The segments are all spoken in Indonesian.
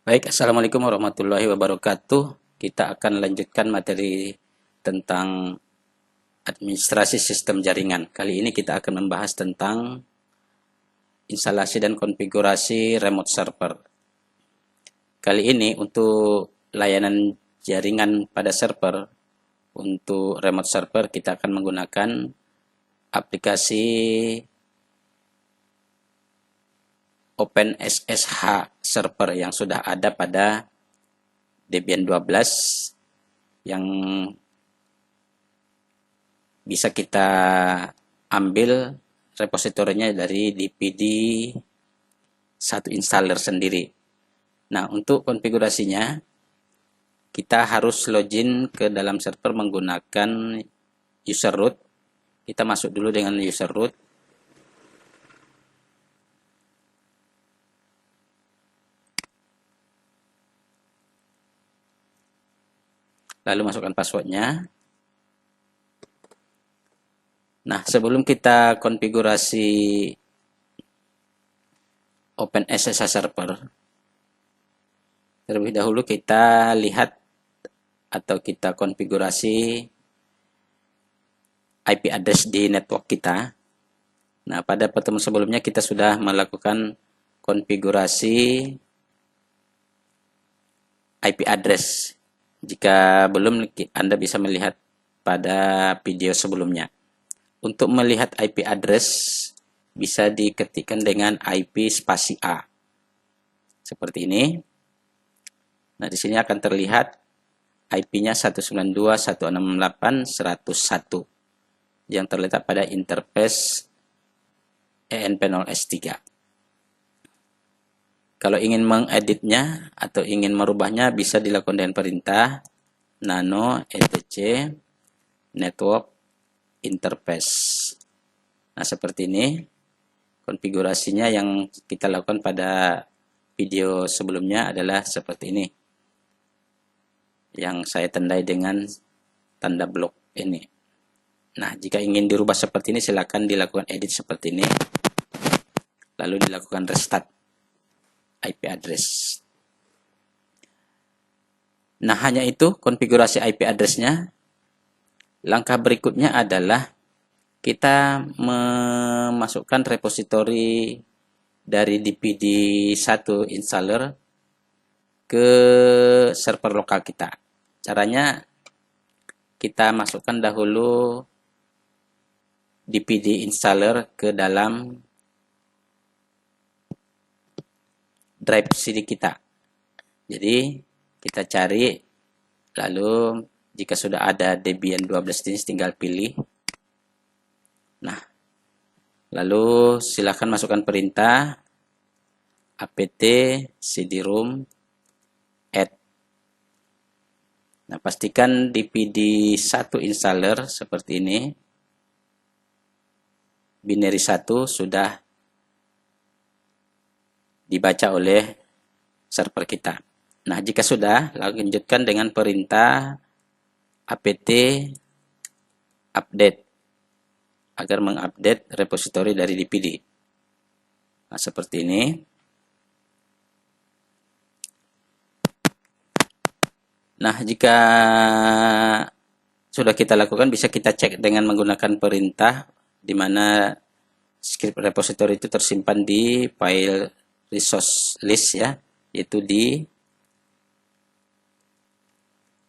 Baik, Assalamualaikum warahmatullahi wabarakatuh. Kita akan lanjutkan materi tentang administrasi sistem jaringan. Kali ini kita akan membahas tentang instalasi dan konfigurasi remote server. Kali ini untuk layanan jaringan pada server, untuk remote server kita akan menggunakan aplikasi OpenSSH server yang sudah ada pada Debian 12 yang bisa kita ambil repositorinya dari dpd satu installer sendiri. Nah, untuk konfigurasinya kita harus login ke dalam server menggunakan user root. Kita masuk dulu dengan user root. Lalu masukkan passwordnya. Nah, sebelum kita konfigurasi OpenSSH server, terlebih dahulu kita lihat atau kita konfigurasi IP address di network kita. Nah, pada pertemuan sebelumnya kita sudah melakukan konfigurasi IP address. Jika belum, Anda bisa melihat pada video sebelumnya. Untuk melihat IP address bisa diketikkan dengan IP spasi A. Seperti ini. Nah, di sini akan terlihat IP-nya 192.168.101 yang terletak pada interface ENP0S3. Kalau ingin mengeditnya atau ingin merubahnya bisa dilakukan dengan perintah nano etc network interface. Nah, seperti ini konfigurasinya yang kita lakukan pada video sebelumnya adalah seperti ini. Yang saya tandai dengan tanda blok ini. Nah, jika ingin dirubah seperti ini silakan dilakukan edit seperti ini. Lalu dilakukan restart IP address. Nah, hanya itu konfigurasi IP address-nya. Langkah berikutnya adalah kita memasukkan repositori dari dpd1 installer ke server lokal kita. Caranya kita masukkan dahulu dpd installer ke dalam drive CD kita. Jadi kita cari, lalu jika sudah ada Debian 12 jenis tinggal pilih. Nah, lalu silakan masukkan perintah apt cd-rom add. Nah, pastikan dpd1 installer seperti ini. Binary 1 sudah dibaca oleh server kita. Nah, jika sudah, lanjutkan dengan perintah apt update agar mengupdate repositori dari dpd. Nah, seperti ini. Nah, jika sudah kita lakukan, bisa kita cek dengan menggunakan perintah di mana script repository itu tersimpan di file resource list ya, yaitu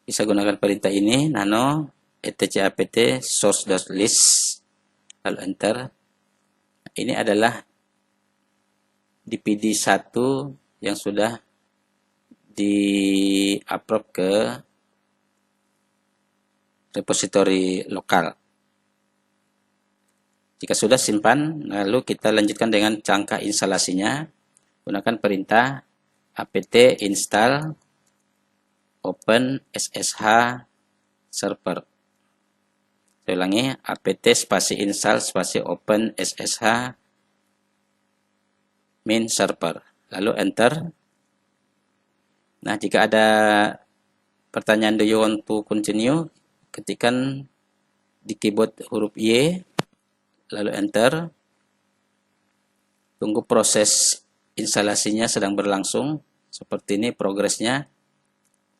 bisa gunakan perintah ini nano etc apt source.list lalu enter. Ini adalah dpd1 yang sudah di-upload ke repository lokal. Jika sudah simpan, lalu kita lanjutkan dengan cangkah instalasinya. Gunakan perintah apt install OpenSSH server. Saya ulangi, apt spasi install spasi OpenSSH main server. Lalu enter. Nah, jika ada pertanyaan do you want to continue, ketikkan di keyboard huruf Y, lalu enter. Tunggu proses instalasinya sedang berlangsung Seperti ini progresnya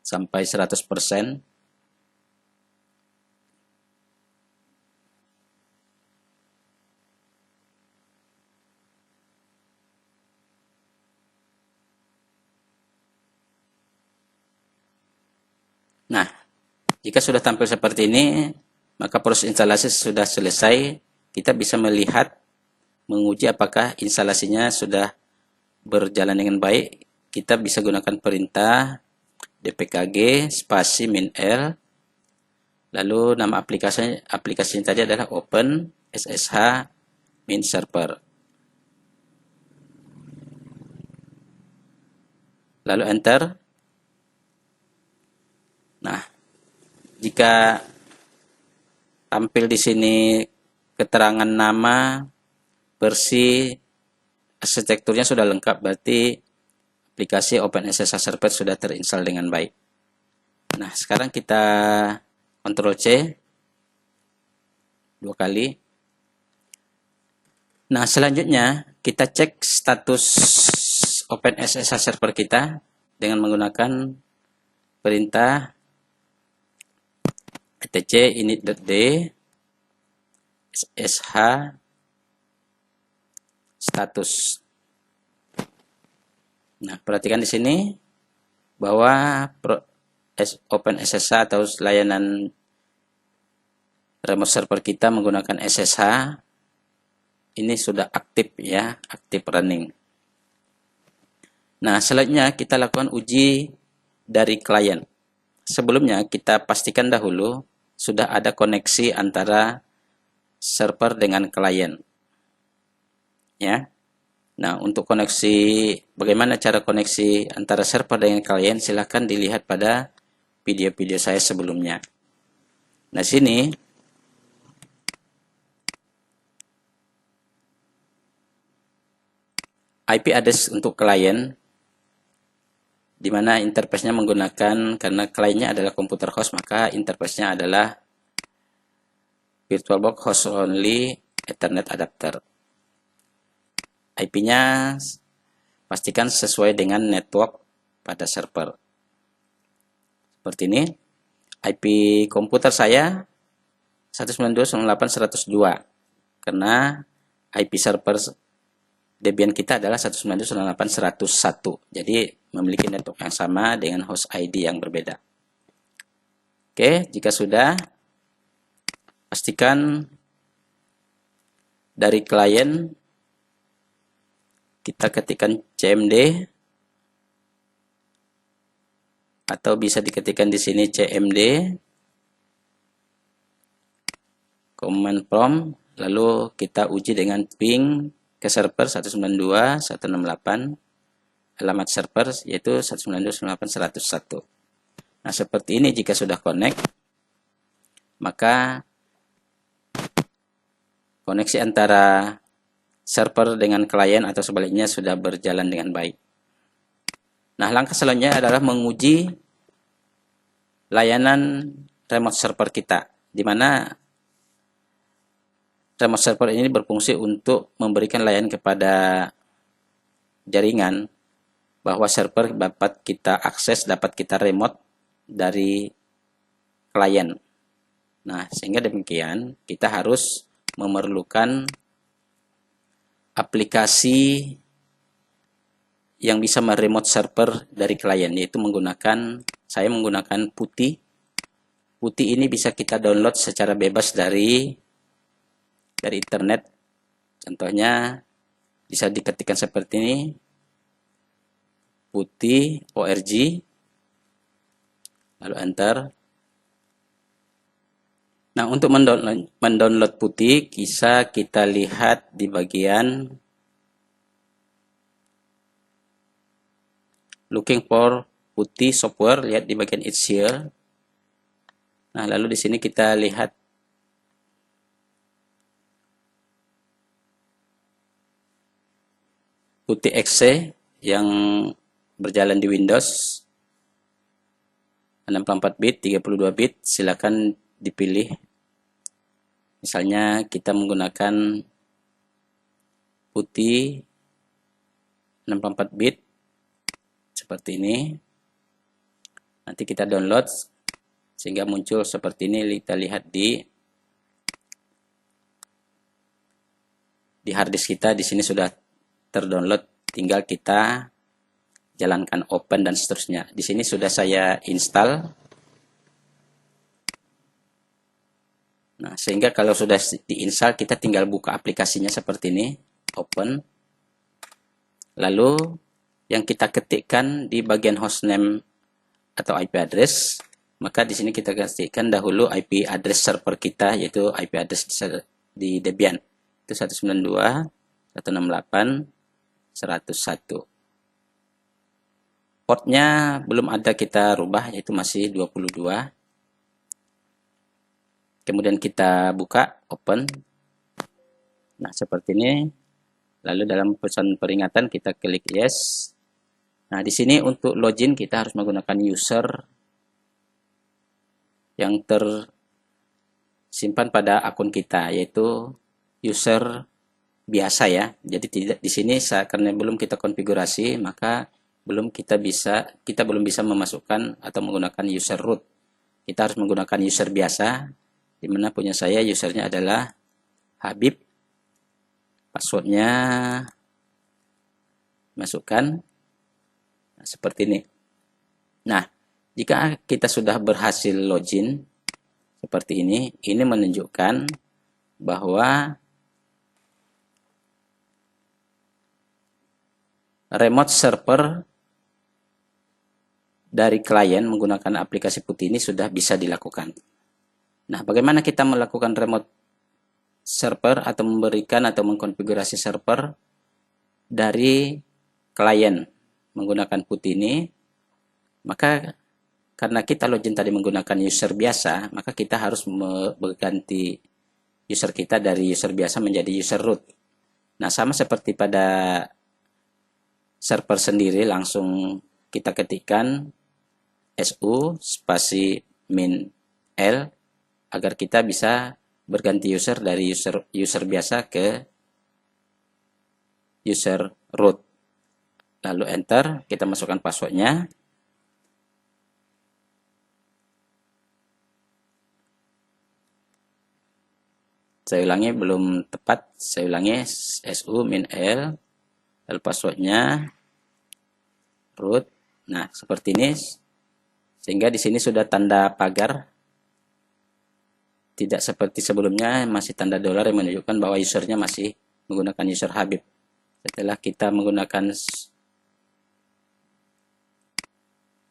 sampai 100%. Nah, jika sudah tampil seperti ini, maka proses instalasi sudah selesai. Kita bisa melihat, menguji apakah instalasinya sudah berjalan dengan baik. Kita bisa gunakan perintah dpkg spasi -l, lalu nama aplikasinya tadi adalah open ssh min server. Lalu enter. Nah, jika tampil di sini keterangan nama, versi, arsitekturnya sudah lengkap, berarti aplikasi OpenSSH Server sudah terinstall dengan baik. Nah, sekarang kita Ctrl C 2 kali. Nah, selanjutnya kita cek status OpenSSH Server kita dengan menggunakan perintah etc init.d ssh status. Nah, perhatikan di sini bahwa OpenSSH atau layanan remote server kita menggunakan SSH ini sudah aktif ya, aktif running. Nah, selanjutnya kita lakukan uji dari klien. Sebelumnya kita pastikan dahulu sudah ada koneksi antara server dengan klien. Ya. Nah, untuk koneksi, bagaimana cara koneksi antara server dengan klien, silahkan dilihat pada video-video saya sebelumnya. Nah, sini IP address untuk klien, di mana interface-nya menggunakan, karena kliennya adalah komputer host, maka interface-nya adalah VirtualBox host only Ethernet adapter. IP-nya pastikan sesuai dengan network pada server. Seperti ini. IP komputer saya 192.168.102, karena IP server Debian kita adalah 192.168.101. Jadi memiliki network yang sama dengan host ID yang berbeda. Oke, jika sudah, pastikan dari klien kita ketikkan cmd atau bisa diketikkan di sini cmd command prompt, lalu kita uji dengan ping ke server 192.168, alamat server yaitu 192.168.101. Nah, seperti ini jika sudah connect, maka koneksi antara server dengan klien atau sebaliknya sudah berjalan dengan baik. Nah, langkah selanjutnya adalah menguji layanan remote server kita, di mana remote server ini berfungsi untuk memberikan layanan kepada jaringan, bahwa server dapat kita akses, dapat kita remote dari klien. Nah, sehingga demikian kita harus memerlukan aplikasi yang bisa meremote server dari klien, yaitu saya menggunakan PuTTY. PuTTY ini bisa kita download secara bebas dari internet. Contohnya bisa diketikkan seperti ini, PuTTY org, lalu enter. Nah, untuk mendownload PuTTY bisa kita lihat di bagian looking for PuTTY software, lihat di bagian it's here. Nah, lalu di sini kita lihat PuTTY exe yang berjalan di Windows 64 bit, 32 bit, silakan dipilih. Misalnya kita menggunakan PuTTY 64 bit seperti ini. Nanti kita download sehingga muncul seperti ini. Kita lihat di harddisk kita. Di sini sudah terdownload, tinggal kita jalankan open dan seterusnya. Di sini sudah saya install. Nah, sehingga kalau sudah diinstal, kita tinggal buka aplikasinya seperti ini, open. Lalu yang kita ketikkan di bagian hostname atau IP address, maka di sini kita ketikkan dahulu IP address server kita, yaitu IP address di Debian. Itu 192.168.101. Portnya belum ada kita rubah, yaitu masih 22. Kemudian kita buka, open. Nah, seperti ini. Lalu dalam pesan peringatan kita klik yes. Nah, di sini untuk login kita harus menggunakan user yang tersimpan pada akun kita, yaitu user biasa ya. Jadi tidak di sini karena belum kita konfigurasi, maka kita belum bisa memasukkan atau menggunakan user root. Kita harus menggunakan user biasa, di mana punya saya usernya adalah Habib. Passwordnya masukkan. Nah, seperti ini. Nah, jika kita sudah berhasil login seperti ini menunjukkan bahwa remote server dari klien menggunakan aplikasi putih ini sudah bisa dilakukan. Nah, bagaimana kita melakukan remote server atau memberikan atau mengkonfigurasi server dari klien menggunakan putih ini? Maka karena kita login tadi menggunakan user biasa, maka kita harus mengganti user kita dari user biasa menjadi user root. Nah, sama seperti pada server sendiri, langsung kita ketikkan su spasi min l agar kita bisa berganti user dari user biasa ke user root. Lalu enter, kita masukkan passwordnya. Saya ulangi, belum tepat. Saya ulangi, su min l, lalu passwordnya root. Nah, seperti ini. Sehingga di sini sudah tanda pagar. Tidak seperti sebelumnya masih tanda dolar yang menunjukkan bahwa usernya masih menggunakan user Habib. Setelah kita menggunakan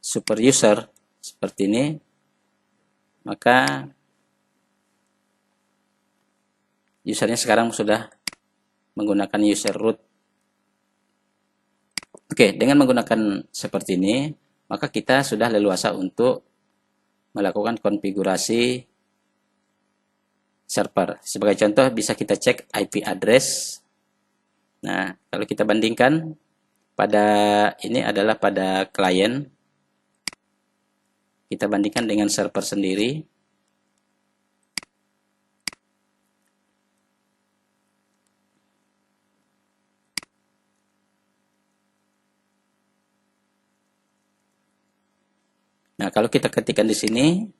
super user seperti ini, maka usernya sekarang sudah menggunakan user root. Oke, dengan menggunakan seperti ini, maka kita sudah leluasa untuk melakukan konfigurasi server. Sebagai contoh, bisa kita cek IP address. Nah, kalau kita bandingkan, pada ini adalah pada klien. Kita bandingkan dengan server sendiri. Nah, kalau kita ketikkan di sini,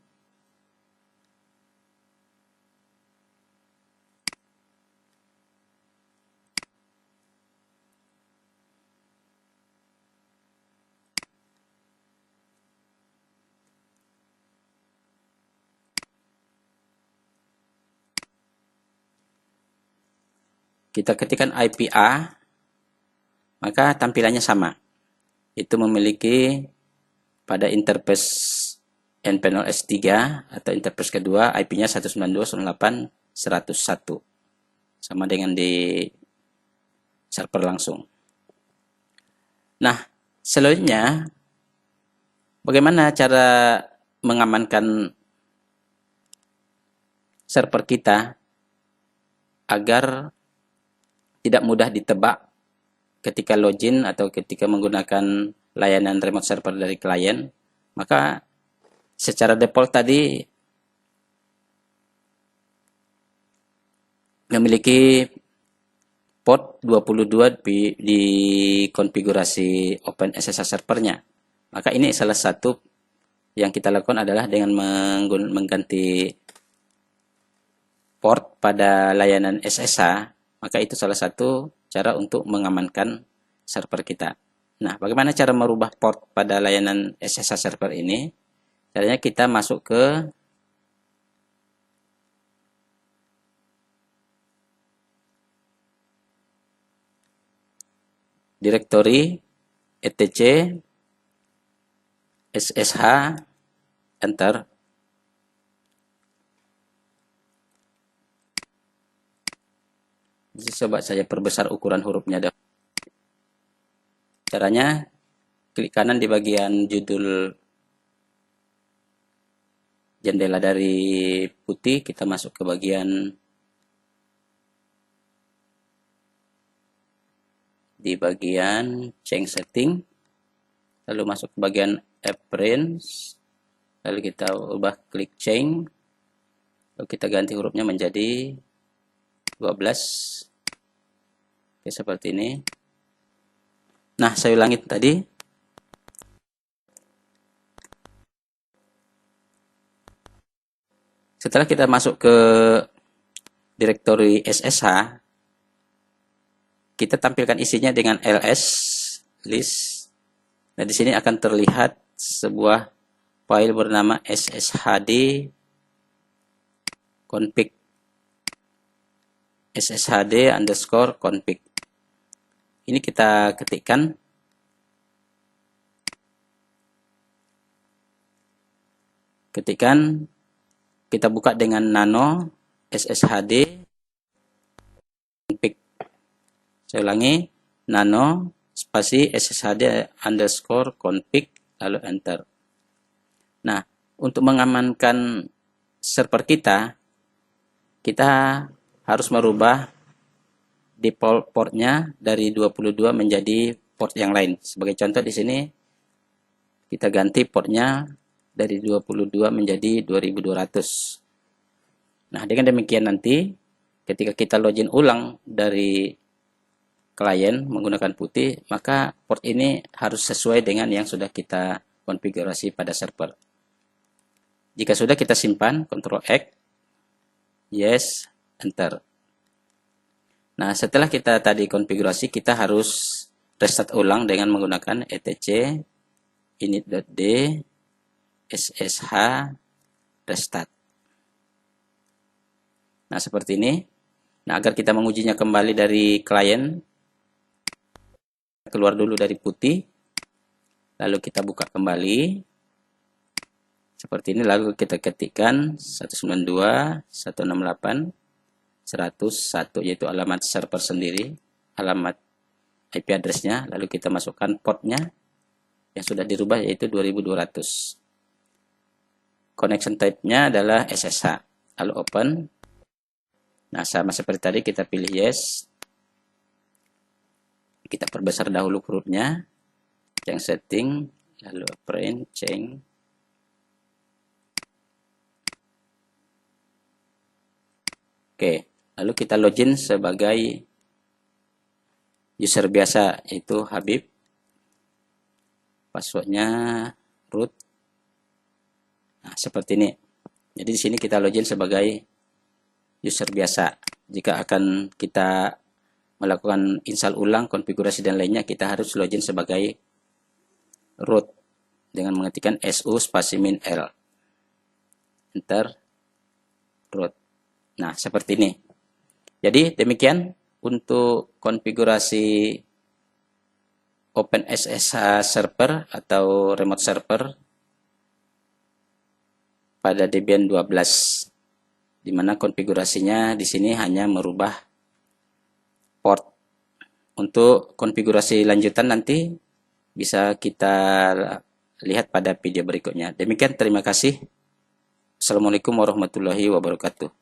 kita ketikkan IP A, maka tampilannya sama. Itu memiliki pada interface npanel S3 atau interface kedua IP-nya 192.168.101. Sama dengan di server langsung. Nah, selanjutnya bagaimana cara mengamankan server kita agar tidak mudah ditebak ketika login atau ketika menggunakan layanan remote server dari klien? Maka secara default tadi memiliki port 22 di konfigurasi OpenSSH servernya. Maka ini salah satu yang kita lakukan adalah dengan mengganti port pada layanan SSH, maka itu salah satu cara untuk mengamankan server kita. Nah, bagaimana cara merubah port pada layanan SSH server ini? Caranya kita masuk ke direktori etc SSH, enter. Jadi coba saya perbesar ukuran hurufnya. Caranya klik kanan di bagian judul jendela dari putih, kita masuk ke bagian change setting, lalu masuk ke bagian appearance, lalu kita ubah klik change, lalu kita ganti hurufnya menjadi 12. Oke, seperti ini. Nah, saya ulangi tadi. Setelah kita masuk ke direktori SSH, kita tampilkan isinya dengan ls list. Nah, di sini akan terlihat sebuah file bernama sshd config, sshd_config. Ini kita ketikkan. Kita buka dengan nano sshd config. Saya ulangi, nano spasi sshd_config, lalu enter. Nah, untuk mengamankan server kita harus merubah default portnya dari 22 menjadi port yang lain. Sebagai contoh di sini kita ganti portnya dari 22 menjadi 2200. Nah, dengan demikian nanti ketika kita login ulang dari klien menggunakan putih, maka port ini harus sesuai dengan yang sudah kita konfigurasi pada server. Jika sudah, kita simpan, Ctrl X, yes, enter. Nah, setelah kita tadi konfigurasi, kita harus restart ulang dengan menggunakan etc init.d ssh restart. Nah, seperti ini. Nah, agar kita mengujinya kembali dari klien, keluar dulu dari putih, lalu kita buka kembali seperti ini, lalu kita ketikkan 192.168.101, yaitu alamat server sendiri, alamat IP address-nya, lalu kita masukkan portnya yang sudah dirubah, yaitu 2200. Connection type-nya adalah SSH, lalu open. Nah, sama seperti tadi, kita pilih yes. Kita perbesar dahulu hurufnya, change setting, lalu print, change. Oke, lalu kita login sebagai user biasa, yaitu Habib. Passwordnya root. Nah, seperti ini. Jadi di sini kita login sebagai user biasa. Jika akan kita melakukan install ulang, konfigurasi dan lainnya, kita harus login sebagai root dengan mengetikkan su spasi min l. Enter, root. Nah, seperti ini. Jadi demikian untuk konfigurasi OpenSSH server atau remote server pada Debian 12, di mana konfigurasinya di sini hanya merubah port. Untuk konfigurasi lanjutan nanti bisa kita lihat pada video berikutnya. Demikian, terima kasih. Assalamualaikum warahmatullahi wabarakatuh.